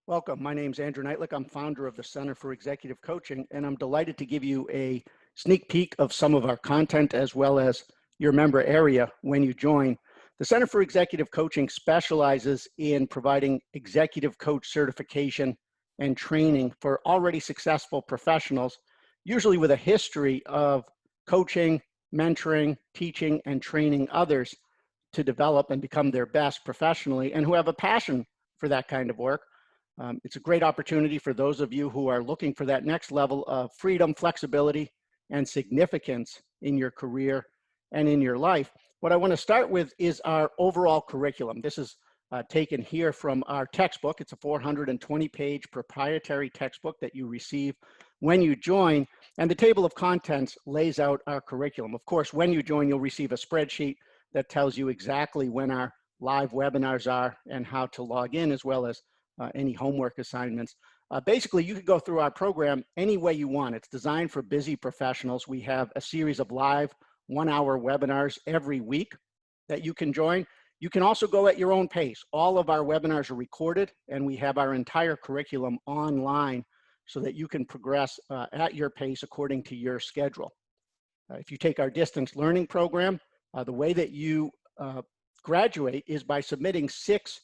Welcome. My name is Andrew Knightlick. I'm founder of the Center for Executive Coaching, and I'm delighted to give you a sneak peek of some of our content as well as your member area when you join. The Center for Executive Coaching specializes in providing executive coach certification and training for already successful professionals, usually with a history of coaching, mentoring, teaching, and training others to develop and become their best professionally, and who have a passion for that kind of work. It's a great opportunity for those of you who are looking for that next level of freedom, flexibility, and significance in your career and in your life. What I want to start with is our overall curriculum. This is taken here from our textbook. It's a 420-page proprietary textbook that you receive when you join, and the table of contents lays out our curriculum. Of course, when you join, you'll receive a spreadsheet that tells you exactly when our live webinars are and how to log in, as well as any homework assignments. Basically, you can go through our program any way you want. It's designed for busy professionals. We have a series of live 1-hour webinars every week that you can join. You can also go at your own pace. All of our webinars are recorded, and we have our entire curriculum online so that you can progress at your pace according to your schedule. If you take our distance learning program, the way that you graduate is by submitting 6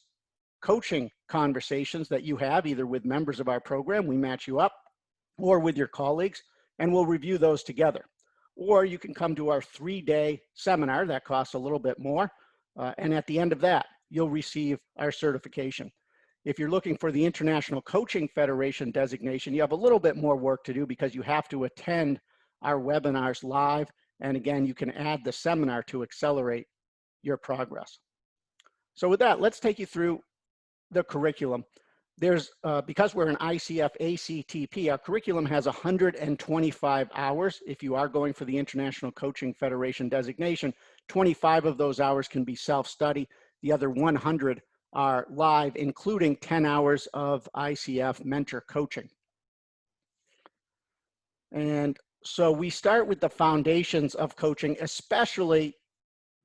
coaching conversations that you have either with members of our program, we match you up, or with your colleagues, and we'll review those together. Or you can come to our 3-day seminar that costs a little bit more, and at the end of that, you'll receive our certification. If you're looking for the International Coaching Federation designation, you have a little bit more work to do because you have to attend our webinars live, and again, you can add the seminar to accelerate your progress. So with that, let's take you through the curriculum. There's, because we're an ICF ACTP, our curriculum has 125 hours. If you are going for the International Coaching Federation designation, 25 of those hours can be self-study. The other 100 are live, including 10 hours of ICF mentor coaching. And so we start with the foundations of coaching, especially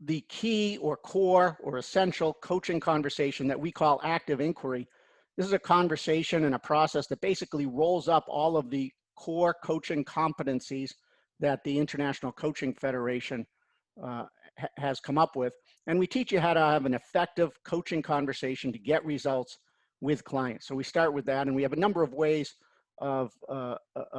the key or core or essential coaching conversation that we call active inquiry. This is a conversation and a process that basically rolls up all of the core coaching competencies that the International Coaching Federation has come up with. And we teach you how to have an effective coaching conversation to get results with clients. So we start with that, and we have a number of ways of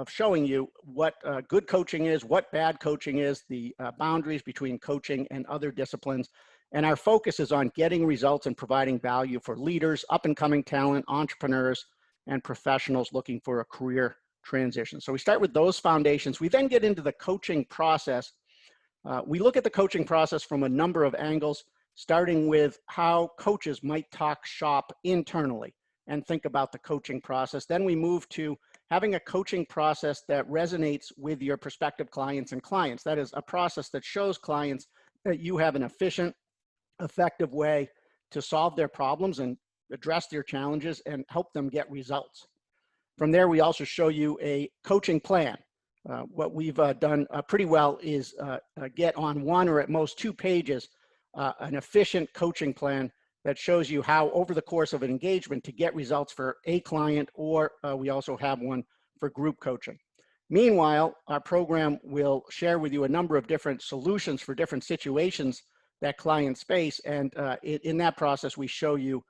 showing you what good coaching is, what bad coaching is, the boundaries between coaching and other disciplines. And our focus is on getting results and providing value for leaders, up-and-coming talent, entrepreneurs, and professionals looking for a career transition. So we start with those foundations. We then get into the coaching process. We look at the coaching process from a number of angles, starting with how coaches might talk shop internally and think about the coaching process. Then we move to having a coaching process that resonates with your prospective clients and clients. That is a process that shows clients that you have an efficient, effective way to solve their problems and address their challenges and help them get results. From there, we also show you a coaching plan. What we've done pretty well is get on 1 or at most 2 pages an efficient coaching plan that shows you how over the course of an engagement to get results for a client, or we also have one for group coaching. Meanwhile, our program will share with you a number of different solutions for different situations that clients face, and in that process, we show you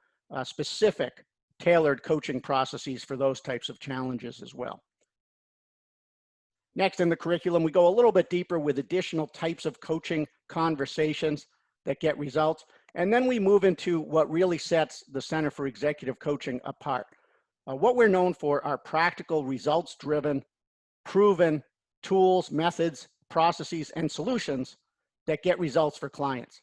specific tailored coaching processes for those types of challenges as well. Next in the curriculum, we go a little bit deeper with additional types of coaching conversations that get results. And then we move into what really sets the Center for Executive Coaching apart. What we're known for are practical, results-driven, proven tools, methods, processes, and solutions that get results for clients.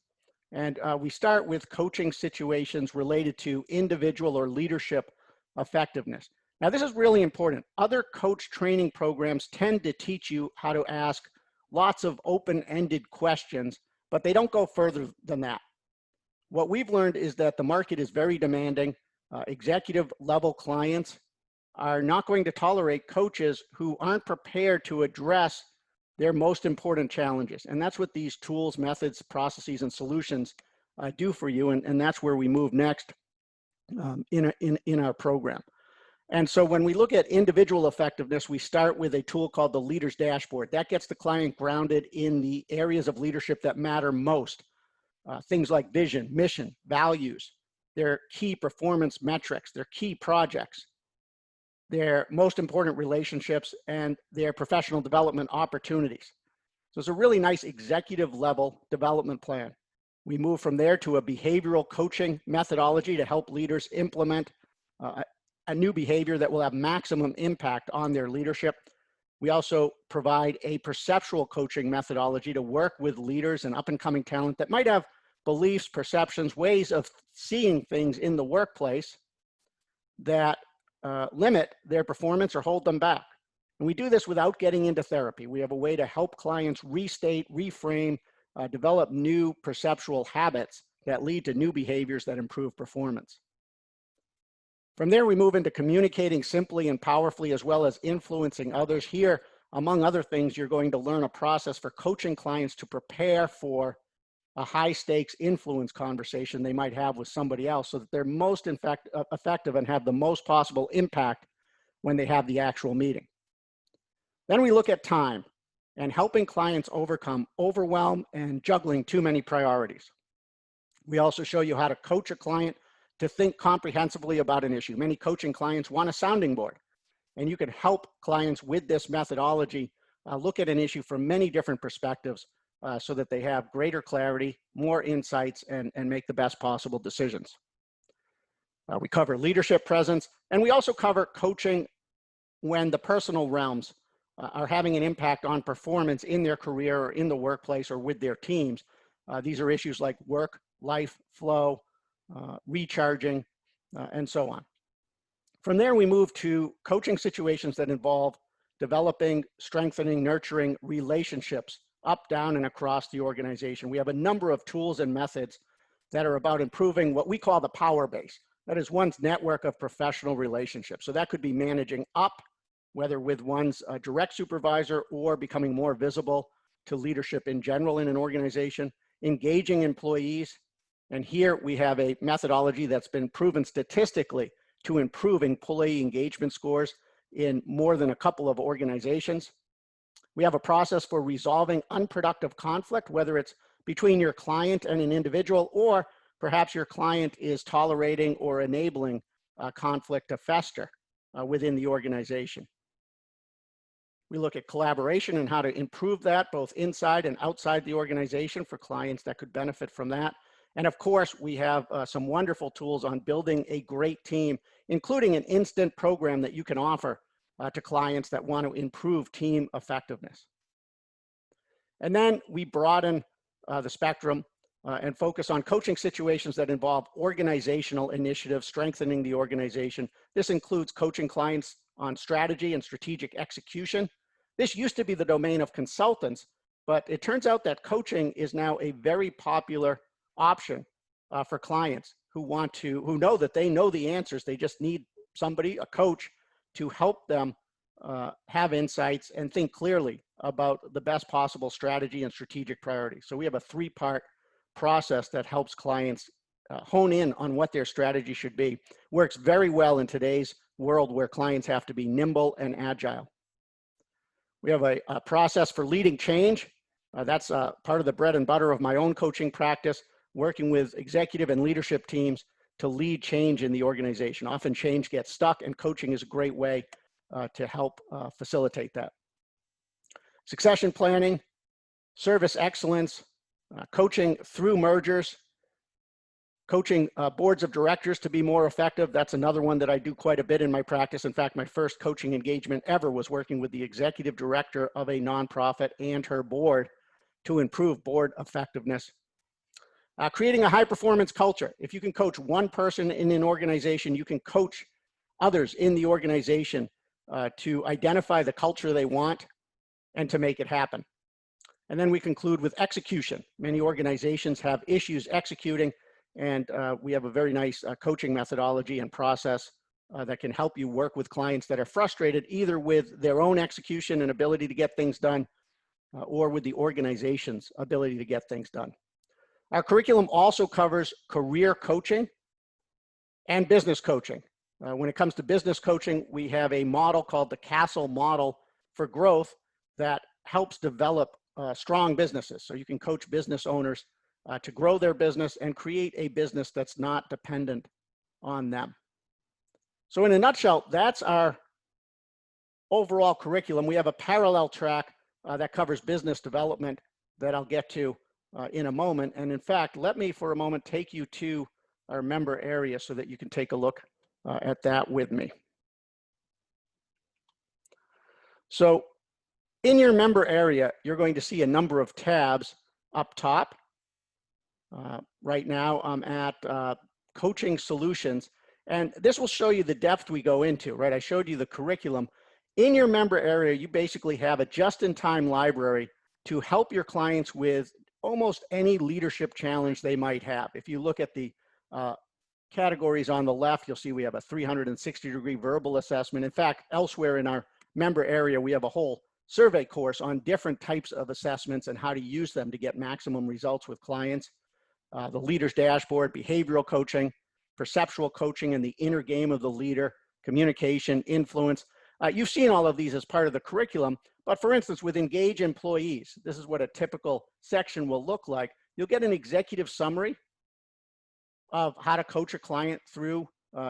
And we start with coaching situations related to individual or leadership effectiveness. Now, this is really important. Other coach training programs tend to teach you how to ask lots of open-ended questions, but they don't go further than that. What we've learned is that the market is very demanding. Executive level clients are not going to tolerate coaches who aren't prepared to address their most important challenges. And that's what these tools, methods, processes, and solutions do for you. And that's where we move next in our program. And so when we look at individual effectiveness, we start with a tool called the Leader's Dashboard. That gets the client grounded in the areas of leadership that matter most. Things like vision, mission, values, their key performance metrics, their key projects, their most important relationships, and their professional development opportunities. So it's a really nice executive level development plan. We move from there to a behavioral coaching methodology to help leaders implement a new behavior that will have maximum impact on their leadership. We also provide a perceptual coaching methodology to work with leaders and up and coming talent that might have beliefs, perceptions, ways of seeing things in the workplace that limit their performance or hold them back. And we do this without getting into therapy. We have a way to help clients restate, reframe, develop new perceptual habits that lead to new behaviors that improve performance. From there, we move into communicating simply and powerfully, as well as influencing others. Here, among other things, you're going to learn a process for coaching clients to prepare for a high stakes influence conversation they might have with somebody else so that they're most effective and have the most possible impact when they have the actual meeting. Then we look at time and helping clients overcome overwhelm and juggling too many priorities. We also show you how to coach a client to think comprehensively about an issue. Many coaching clients want a sounding board, and you can help clients with this methodology look at an issue from many different perspectives so that they have greater clarity, more insights, and make the best possible decisions. We cover leadership presence, and we also cover coaching when the personal realms are having an impact on performance in their career or in the workplace or with their teams. These are issues like work, life, flow, recharging, and so on. From there, we move to coaching situations that involve developing, strengthening, nurturing relationships up, down, and across the organization. We have a number of tools and methods that are about improving what we call the power base. That is one's network of professional relationships. So that could be managing up, whether with one's direct supervisor or becoming more visible to leadership in general in an organization, engaging employees. And here we have a methodology that's been proven statistically to improve employee engagement scores in more than a couple of organizations. We have a process for resolving unproductive conflict, whether it's between your client and an individual, or perhaps your client is tolerating or enabling conflict to fester within the organization. We look at collaboration and how to improve that both inside and outside the organization for clients that could benefit from that. And of course, we have some wonderful tools on building a great team, including an instant program that you can offer to clients that want to improve team effectiveness. And then we broaden the spectrum and focus on coaching situations that involve organizational initiatives, strengthening the organization. This includes coaching clients on strategy and strategic execution. This used to be the domain of consultants, but it turns out that coaching is now a very popular option for clients who know that they know the answers. They just need somebody, a coach, to help them have insights and think clearly about the best possible strategy and strategic priorities. So we have a three-part process that helps clients hone in on what their strategy should be. Works very well in today's world where clients have to be nimble and agile. We have a process for leading change. That's part of the bread and butter of my own coaching practice, working with executive and leadership teams to lead change in the organization. Often change gets stuck, and coaching is a great way to help facilitate that. Succession planning, service excellence, coaching through mergers, coaching boards of directors to be more effective. That's another one that I do quite a bit in my practice. In fact, my first coaching engagement ever was working with the executive director of a nonprofit and her board to improve board effectiveness. Creating a high performance culture. If you can coach one person in an organization, you can coach others in the organization to identify the culture they want and to make it happen. And then we conclude with execution. Many organizations have issues executing, and we have a very nice coaching methodology and process that can help you work with clients that are frustrated either with their own execution and ability to get things done or with the organization's ability to get things done. Our curriculum also covers career coaching and business coaching. When it comes to business coaching, we have a model called the Castle model for growth that helps develop strong businesses. So you can coach business owners to grow their business and create a business that's not dependent on them. So in a nutshell, that's our overall curriculum. We have a parallel track that covers business development that I'll get to in a moment. And in fact, let me for a moment take you to our member area so that you can take a look at that with me. So in your member area, you're going to see a number of tabs up top. Right now, I'm at coaching solutions, and this will show you the depth we go into, right? I showed you the curriculum. In your member area, you basically have a just-in-time library to help your clients with almost any leadership challenge they might have. If you look at the categories on the left, you'll see we have a 360-degree verbal assessment. In fact, elsewhere in our member area, we have a whole survey course on different types of assessments and how to use them to get maximum results with clients. The leader's dashboard, behavioral coaching, perceptual coaching, and the inner game of the leader, communication, influence. You've seen all of these as part of the curriculum, but for instance, with Engage Employees, this is what a typical section will look like. You'll get an executive summary of how to coach a client through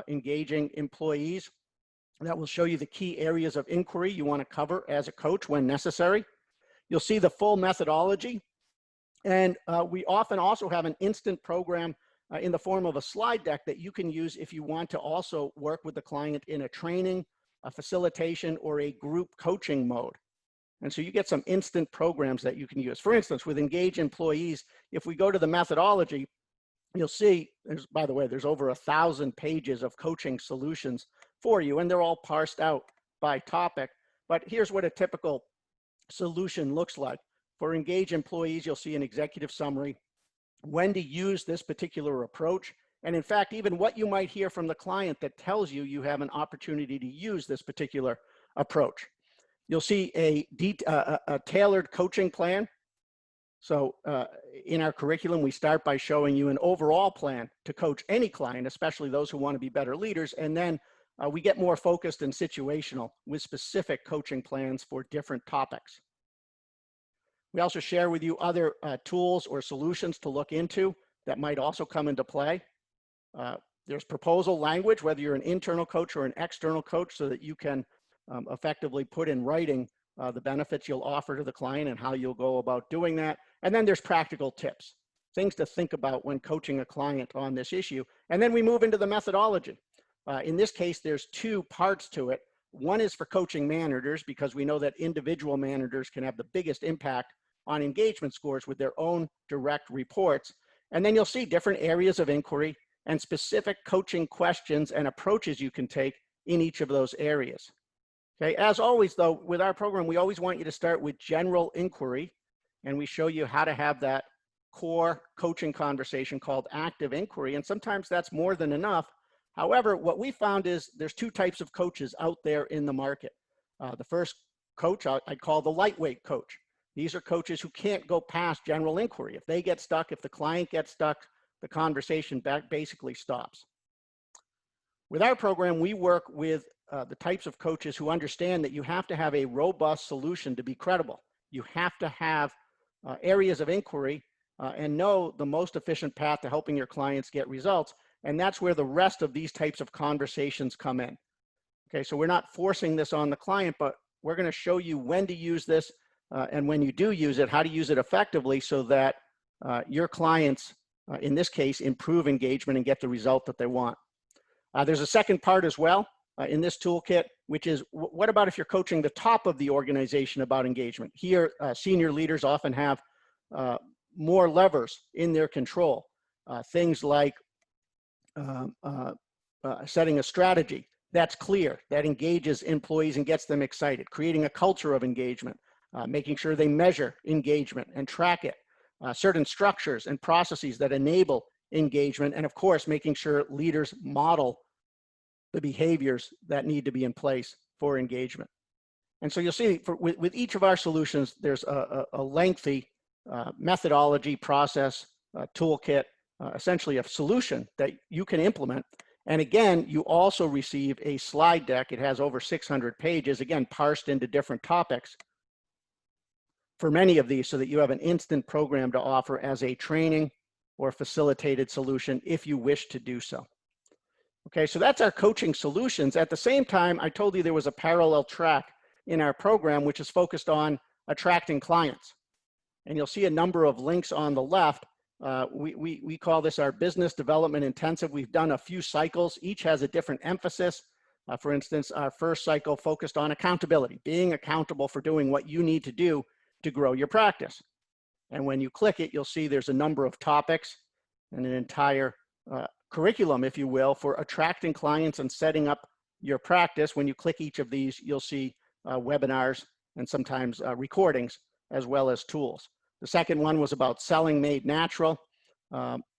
engaging employees. That will show you the key areas of inquiry you want to cover as a coach when necessary. You'll see the full methodology. And we often also have an instant program in the form of a slide deck that you can use if you want to also work with the client in a training, a facilitation, or a group coaching mode. And so you get some instant programs that you can use. For instance, with Engage Employees, if we go to the methodology, you'll see, by the way, there's over 1,000 pages of coaching solutions for you, and they're all parsed out by topic. But here's what a typical solution looks like. For Engage Employees, you'll see an executive summary, when to use this particular approach, and in fact, even what you might hear from the client that tells you you have an opportunity to use this particular approach. You'll see a tailored coaching plan. So in our curriculum, we start by showing you an overall plan to coach any client, especially those who want to be better leaders. And then we get more focused and situational with specific coaching plans for different topics. We also share with you other tools or solutions to look into that might also come into play. There's proposal language, whether you're an internal coach or an external coach, so that you can effectively put in writing the benefits you'll offer to the client and how you'll go about doing that. And then there's practical tips, things to think about when coaching a client on this issue. And then we move into the methodology. In this case, there's two parts to it. One is for coaching managers, because we know that individual managers can have the biggest impact on engagement scores with their own direct reports. And then you'll see different areas of inquiry and specific coaching questions and approaches you can take in each of those areas. Okay, as always though, with our program, we always want you to start with general inquiry, and we show you how to have that core coaching conversation called active inquiry, and sometimes that's more than enough. However, what we found is there's two types of coaches out there in the market. The first coach I'd call the lightweight coach. These are coaches who can't go past general inquiry. If they get stuck, if the client gets stuck, the conversation basically stops. With our program, we work with the types of coaches who understand that you have to have a robust solution to be credible. You have to have areas of inquiry and know the most efficient path to helping your clients get results. And that's where the rest of these types of conversations come in. Okay, so we're not forcing this on the client, but we're going to show you when to use this and when you do use it, how to use it effectively so that your clients, in this case, improve engagement and get the result that they want. There's a second part as well in this toolkit, which is what about if you're coaching the top of the organization about engagement? Here, senior leaders often have more levers in their control. Things like setting a strategy that's clear, that engages employees and gets them excited, creating a culture of engagement, making sure they measure engagement and track it, certain structures and processes that enable engagement, and of course, making sure leaders model the behaviors that need to be in place for engagement. And so you'll see with each of our solutions, there's a lengthy methodology, process, toolkit, essentially a solution that you can implement. And again, you also receive a slide deck. It has over 600 pages, again, parsed into different topics for many of these so that you have an instant program to offer as a training or facilitated solution if you wish to do so. Okay, so that's our coaching solutions. At the same time, I told you there was a parallel track in our program, which is focused on attracting clients. And you'll see a number of links on the left. We call this our business development intensive. We've done a few cycles. Each has a different emphasis. For instance, our first cycle focused on accountability, being accountable for doing what you need to do to grow your practice. And when you click it, you'll see there's a number of topics and an entire curriculum, if you will, for attracting clients and setting up your practice. When you click each of these, you'll see webinars and sometimes recordings, as well as tools. The second one was about selling made natural.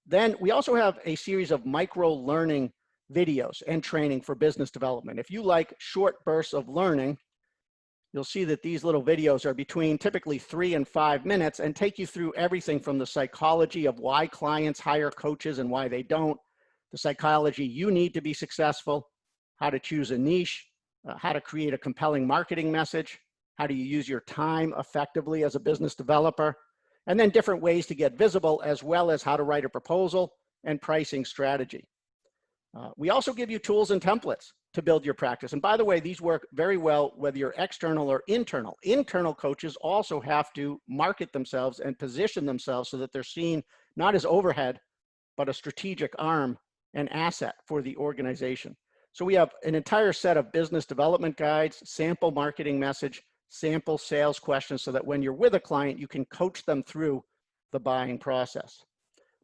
Then we also have a series of micro learning videos and training for business development. If you like short bursts of learning, you'll see that these little videos are between typically 3 and 5 minutes and take you through everything from the psychology of why clients hire coaches and why they don't, the psychology you need to be successful, how to choose a niche, how to create a compelling marketing message, how do you use your time effectively as a business developer, and then different ways to get visible, as well as how to write a proposal and pricing strategy. We also give you tools and templates to build your practice. And by the way, these work very well whether you're external or internal. Internal coaches also have to market themselves and position themselves so that they're seen not as overhead, but a strategic arm and asset for the organization. So we have an entire set of business development guides, sample marketing message, sample sales questions, so that when you're with a client, you can coach them through the buying process.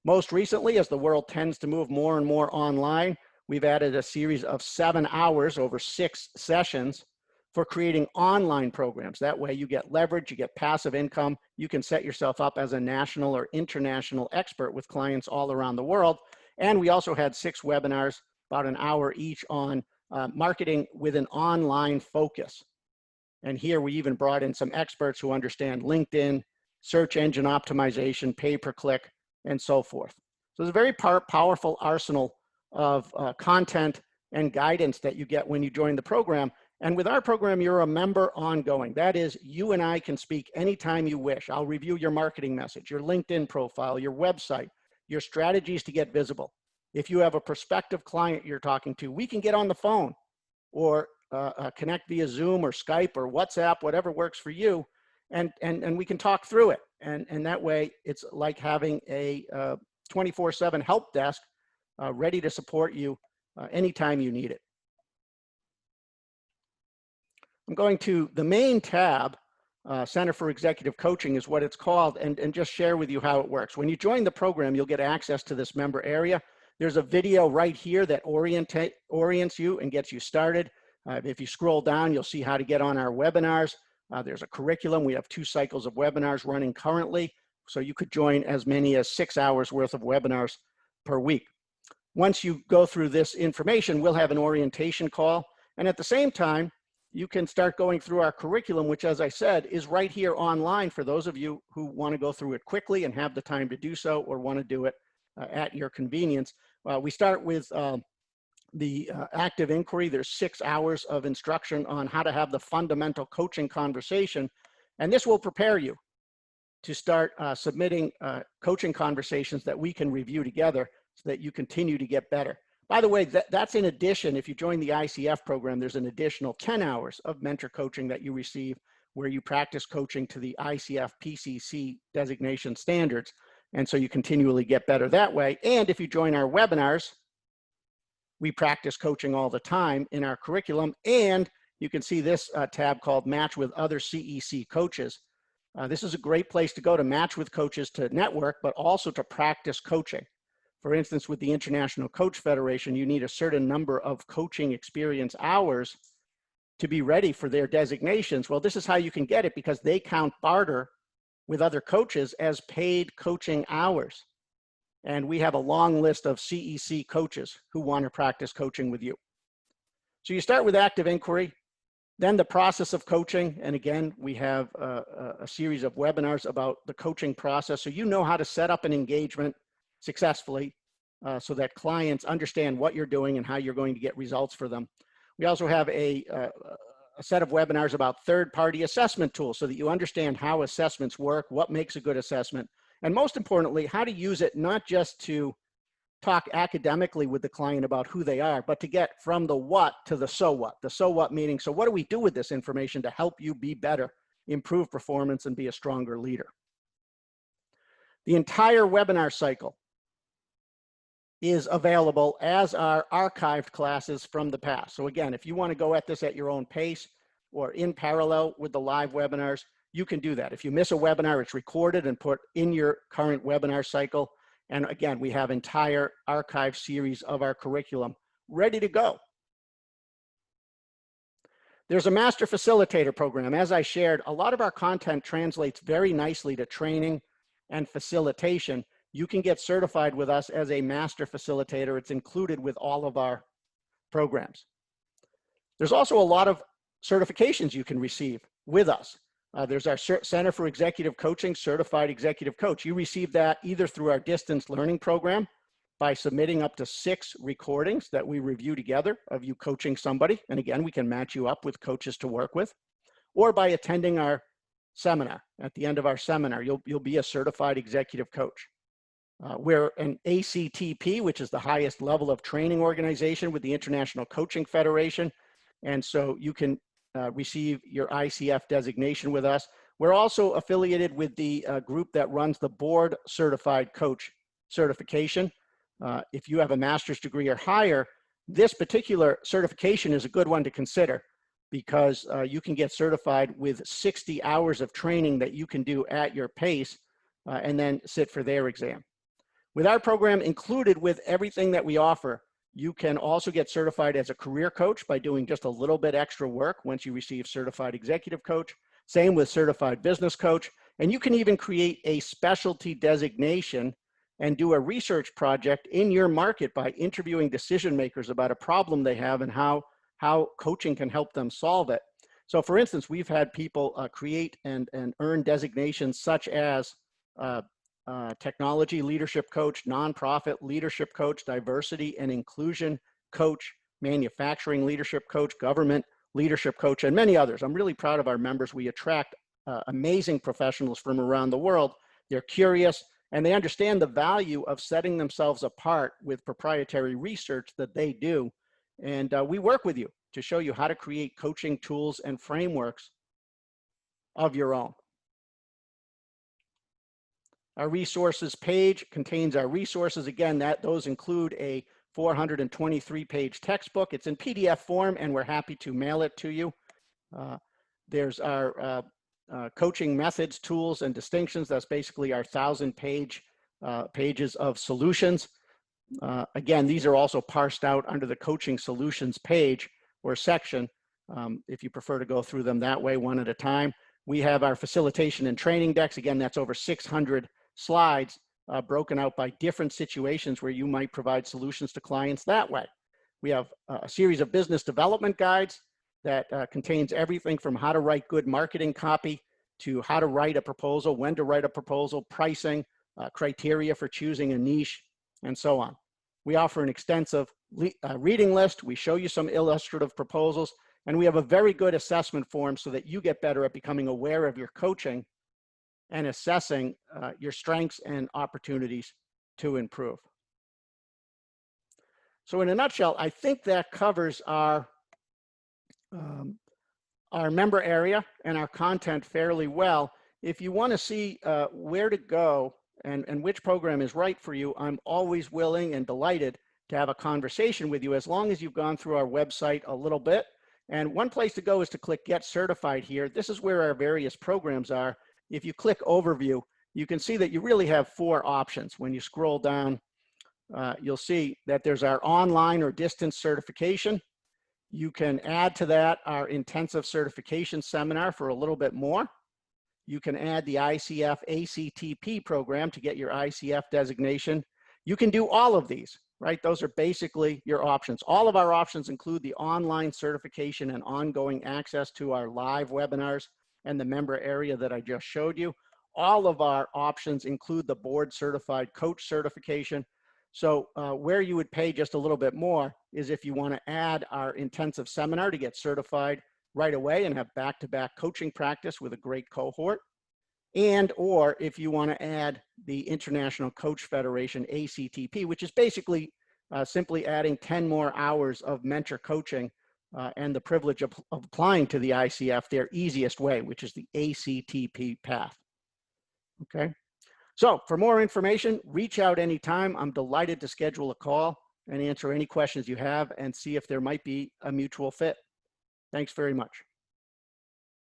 Most recently, as the world tends to move more and more online, we've added a series of 7 hours over 6 sessions for creating online programs. That way you get leverage, you get passive income, you can set yourself up as a national or international expert with clients all around the world. And we also had 6 webinars, about an hour each, on marketing with an online focus. And here we even brought in some experts who understand LinkedIn, search engine optimization, pay-per-click, and so forth. So it's a very powerful arsenal of content and guidance that you get when you join the program. And with our program, you're a member ongoing. That is, you and I can speak anytime you wish. I'll review your marketing message, your LinkedIn profile, your website, your strategies to get visible. If you have a prospective client you're talking to, we can get on the phone or connect via Zoom or Skype or WhatsApp, whatever works for you, and we can talk through it. And that way, it's like having a 24/7 help desk ready to support you anytime you need it. I'm going to the main tab, Center for Executive Coaching is what it's called, and just share with you how it works. When you join the program, you'll get access to this member area. There's a video right here that orients you and gets you started. If you scroll down, you'll see how to get on our webinars. There's a curriculum. We have 2 cycles of webinars running currently, so you could join as many as 6 hours worth of webinars per week. Once you go through this information, we'll have an orientation call. And at the same time, you can start going through our curriculum, which, as I said, is right here online for those of you who want to go through it quickly and have the time to do so, or want to do it at your convenience. We start with the active inquiry. There's 6 hours of instruction on how to have the fundamental coaching conversation. And this will prepare you to start submitting coaching conversations that we can review together so that you continue to get better. By the way, that's in addition. If you join the ICF program, there's an additional 10 hours of mentor coaching that you receive where you practice coaching to the ICF PCC designation standards. And so you continually get better that way. And if you join our webinars, we practice coaching all the time in our curriculum. And you can see this tab called Match with Other CEC Coaches. This is a great place to go to match with coaches, to network, but also to practice coaching. For instance, with the International Coach Federation, you need a certain number of coaching experience hours to be ready for their designations. Well, this is how you can get it, because they count barter with other coaches as paid coaching hours. And we have a long list of CEC coaches who want to practice coaching with you. So you start with active inquiry, then the process of coaching. And again, we have a series of webinars about the coaching process, so you know how to set up an engagement successfully, so that clients understand what you're doing and how you're going to get results for them. We also have a set of webinars about third-party assessment tools so that you understand how assessments work, what makes a good assessment, and most importantly, how to use it not just to talk academically with the client about who they are, but to get from the what to the so what. The so what meaning, so what do we do with this information to help you be better, improve performance, and be a stronger leader? The entire webinar cycle is available, as are archived classes from the past. So again, if you want to go at this at your own pace or in parallel with the live webinars, you can do that. If you miss a webinar, it's recorded and put in your current webinar cycle. And again, we have entire archive series of our curriculum ready to go. There's a master facilitator program. As I shared, a lot of our content translates very nicely to training and facilitation. You can get certified with us as a master facilitator. It's included with all of our programs. There's also a lot of certifications you can receive with us. There's our Center for Executive Coaching Certified Executive Coach. You receive that either through our distance learning program by submitting up to 6 recordings that we review together of you coaching somebody. And again, we can match you up with coaches to work with, or by attending our seminar. At the end of our seminar, you'll be a certified executive coach. We're an ACTP, which is the highest level of training organization with the International Coaching Federation. And so you can receive your ICF designation with us. We're also affiliated with the group that runs the Board Certified Coach certification. If you have a master's degree or higher, this particular certification is a good one to consider, because you can get certified with 60 hours of training that you can do at your pace and then sit for their exam. With our program included with everything that we offer, you can also get certified as a career coach by doing just a little bit extra work once you receive certified executive coach. Same with certified business coach. And you can even create a specialty designation and do a research project in your market by interviewing decision makers about a problem they have and how coaching can help them solve it. So for instance, we've had people create and earn designations such as technology leadership coach, nonprofit leadership coach, diversity and inclusion coach, manufacturing leadership coach, government leadership coach, and many others. I'm really proud of our members. We attract amazing professionals from around the world. They're curious and they understand the value of setting themselves apart with proprietary research that they do. And we work with you to show you how to create coaching tools and frameworks of your own. Our resources page contains our resources. Again, those include a 423-page textbook. It's in PDF form, and we're happy to mail it to you. There's our coaching methods, tools, and distinctions. That's basically our 1,000-page pages of solutions. Again, these are also parsed out under the coaching solutions page or section, if you prefer to go through them that way, one at a time. We have our facilitation and training decks. Again, that's over 600 slides broken out by different situations where you might provide solutions to clients that way. We have a series of business development guides that contains everything from how to write good marketing copy to how to write a proposal, when to write a proposal, pricing, criteria for choosing a niche, and so on. We offer an extensive reading list. We show you some illustrative proposals, and we have a very good assessment form so that you get better at becoming aware of your coaching and assessing your strengths and opportunities to improve. So in a nutshell, I think that covers our member area and our content fairly well. If you want to see where to go and which program is right for you, I'm always willing and delighted to have a conversation with you as long as you've gone through our website a little bit. And one place to go is to click Get Certified here. This is where our various programs are. If you click Overview, you can see that you really have 4 options. When you scroll down, you'll see that there's our online or distance certification. You can add to that our intensive certification seminar for a little bit more. You can add the ICF ACTP program to get your ICF designation. You can do all of these, right? Those are basically your options. All of our options include the online certification and ongoing access to our live webinars and the member area that I just showed you. All of our options include the board certified coach certification. So where you would pay just a little bit more is if you want to add our intensive seminar to get certified right away and have back-to-back coaching practice with a great cohort. And or if you want to add the International Coach Federation, ACTP, which is basically simply adding 10 more hours of mentor coaching and the privilege of applying to the ICF their easiest way, which is the ACTP path. Okay. So for more information, reach out anytime. I'm delighted to schedule a call and answer any questions you have and see if there might be a mutual fit. Thanks very much.